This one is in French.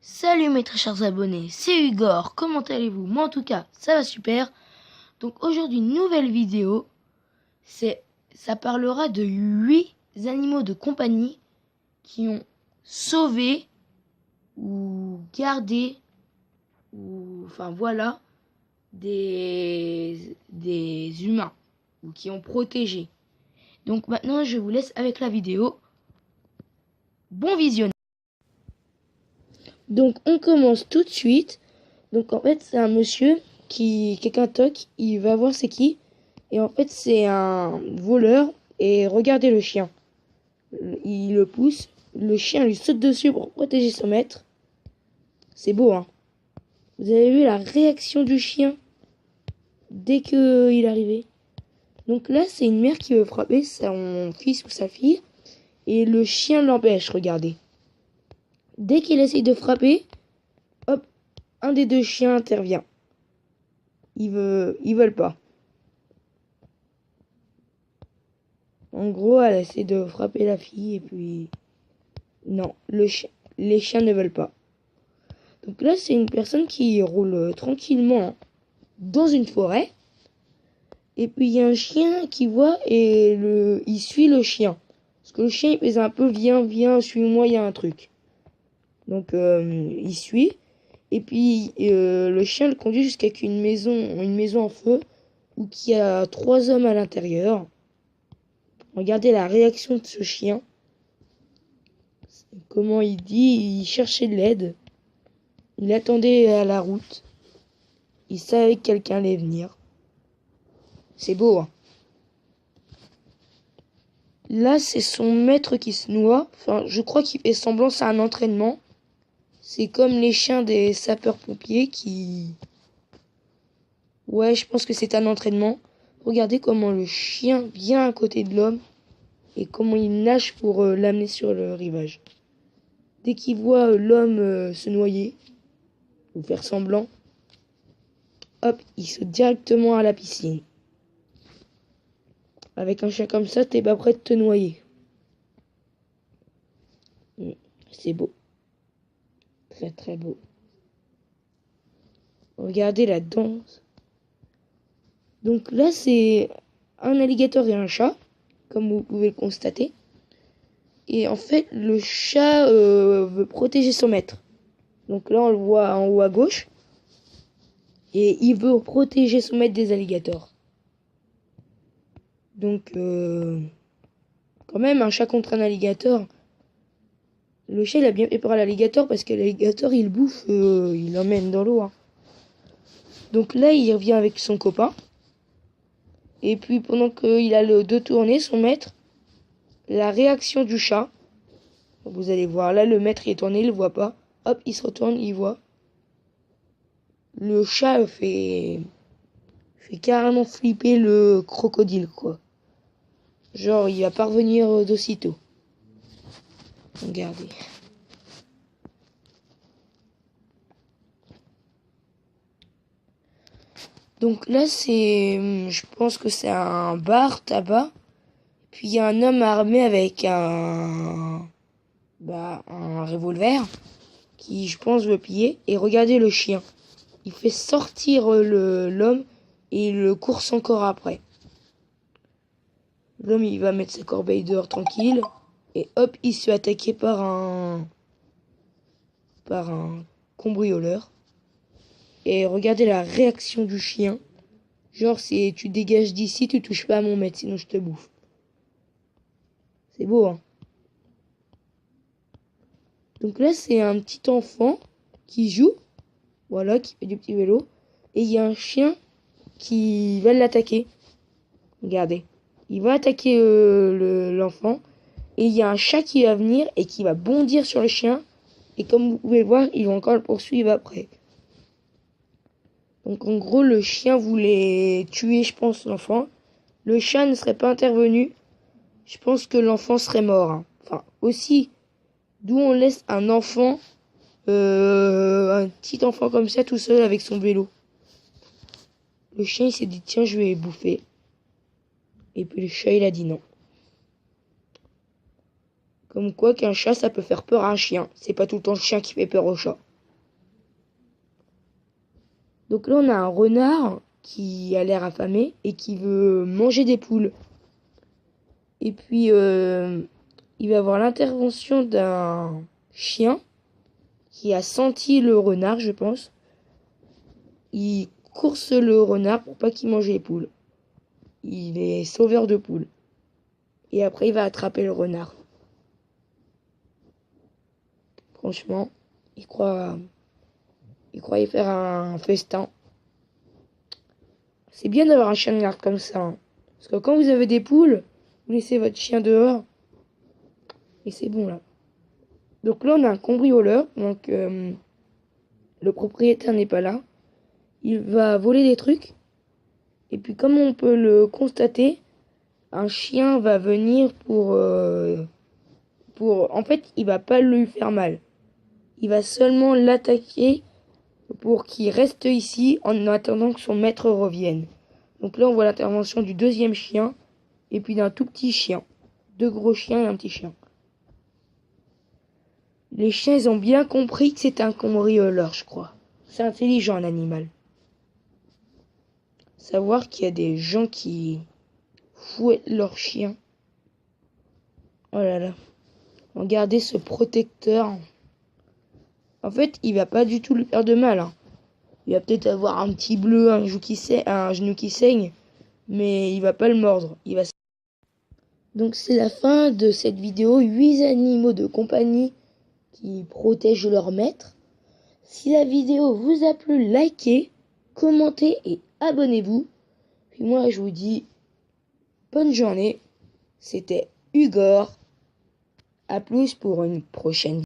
Salut mes très chers abonnés, c'est Hugor, comment allez-vous? Moi en tout cas, ça va super. Donc aujourd'hui, nouvelle vidéo, ça parlera de 8 animaux de compagnie qui ont sauvé ou gardé, ou enfin voilà, des humains, ou qui ont protégé. Donc maintenant, je vous laisse avec la vidéo. Bon visionnage. Donc on commence tout de suite. Donc en fait c'est un monsieur qui quelqu'un toque, il va voir c'est qui. Et en fait c'est un voleur. Et regardez le chien. Il le pousse. Le chien lui saute dessus pour protéger son maître. C'est beau hein. Vous avez vu la réaction du chien dès que il est arrivé. Donc là c'est une mère qui veut frapper son fils ou sa fille. Et le chien l'empêche, regardez. Dès qu'il essaye de frapper, hop, un des deux chiens intervient. Ils veulent pas. En gros, elle essaie de frapper la fille et puis... Non, les chiens ne veulent pas. Donc là, c'est une personne qui roule tranquillement dans une forêt. Et puis il y a un chien qui voit et il suit le chien. Parce que le chien, il fait un peu, viens, suis-moi, il y a un truc. Donc il suit. Et puis le chien le conduit jusqu'à une maison en feu, où il y a 3 hommes à l'intérieur. Regardez la réaction de ce chien. Comment il dit, il cherchait de l'aide. Il attendait à la route. Il savait que quelqu'un allait venir. C'est beau, hein. Là, c'est son maître qui se noie. Enfin, je crois qu'il fait semblant, c'est un entraînement. C'est comme les chiens des sapeurs-pompiers qui... Ouais, je pense que c'est un entraînement. Regardez comment le chien vient à côté de l'homme et comment il nage pour l'amener sur le rivage. Dès qu'il voit l'homme se noyer, ou faire semblant, hop, il saute directement à la piscine. Avec un chien comme ça, t'es pas prêt de te noyer. C'est beau. Très très beau. Regardez la danse. Donc là, c'est un alligator et un chat, comme vous pouvez le constater. Et en fait, le chat veut protéger son maître. Donc là, on le voit en haut à gauche. Et il veut protéger son maître des alligators. Donc, quand même, un chat contre un alligator. Le chat, il a bien fait peur à l'alligator parce que l'alligator, il bouffe, il l'emmène dans l'eau. Hein. Donc là, il revient avec son copain. Et puis, pendant qu'il a le dos tourné, son maître, la réaction du chat, vous allez voir, là, le maître il est tourné, il le voit pas. Hop, il se retourne, il voit. Le chat fait carrément flipper le crocodile, quoi. Genre, il va pas revenir d'aussitôt. Regardez. Donc là, je pense que c'est un bar tabac. Puis il y a un homme armé avec un revolver qui, je pense, veut piller. Et regardez le chien. Il fait sortir l'homme et il le course encore après. L'homme, il va mettre sa corbeille dehors tranquille. Et hop, il se fait attaquer par un cambrioleur. Et regardez la réaction du chien. Genre, c'est tu dégages d'ici, tu touches pas à mon maître, sinon je te bouffe. C'est beau, hein. Donc là, c'est un petit enfant qui joue. Voilà, qui fait du petit vélo. Et il y a un chien qui va l'attaquer. Regardez. Il va attaquer l'enfant. Et il y a un chat qui va venir et qui va bondir sur le chien. Et comme vous pouvez le voir, ils vont encore le poursuivre après. Donc en gros, le chien voulait tuer, je pense, l'enfant. Le chat ne serait pas intervenu. Je pense que l'enfant serait mort. Hein. Enfin, aussi, d'où on laisse un enfant, un petit enfant comme ça, tout seul avec son vélo. Le chien, il s'est dit, tiens, je vais bouffer. Et puis le chat, il a dit non. Comme quoi qu'un chat, ça peut faire peur à un chien. C'est pas tout le temps le chien qui fait peur au chat. Donc là, on a un renard qui a l'air affamé et qui veut manger des poules. Et puis, il va avoir l'intervention d'un chien qui a senti le renard, je pense. Il course le renard pour pas qu'il mange les poules. Il est sauveur de poules. Et après, il va attraper le renard. Franchement, il croyait faire un festin. C'est bien d'avoir un chien de garde comme ça, hein. Parce que quand vous avez des poules, vous laissez votre chien dehors. Et c'est bon là. Donc là, on a un cambrioleur. Donc le propriétaire n'est pas là. Il va voler des trucs. Et puis comme on peut le constater, un chien va venir en fait, il va pas lui faire mal. Il va seulement l'attaquer pour qu'il reste ici en attendant que son maître revienne. Donc là, on voit l'intervention du deuxième chien et puis d'un tout petit chien. Deux gros chiens et un petit chien. Les chiens, ils ont bien compris que c'est un cambrioleur, je crois. C'est intelligent, un animal. Savoir qu'il y a des gens qui fouettent leurs chiens. Oh là là. Regardez ce protecteur. En fait, il va pas du tout lui faire de mal, hein. Il va peut-être avoir un petit bleu, un genou qui saigne, mais il va pas le mordre. Donc c'est la fin de cette vidéo. 8 animaux de compagnie qui protègent leur maître. Si la vidéo vous a plu, likez, commentez et abonnez-vous. Puis moi, je vous dis bonne journée. C'était Hugor. À plus pour une prochaine vidéo.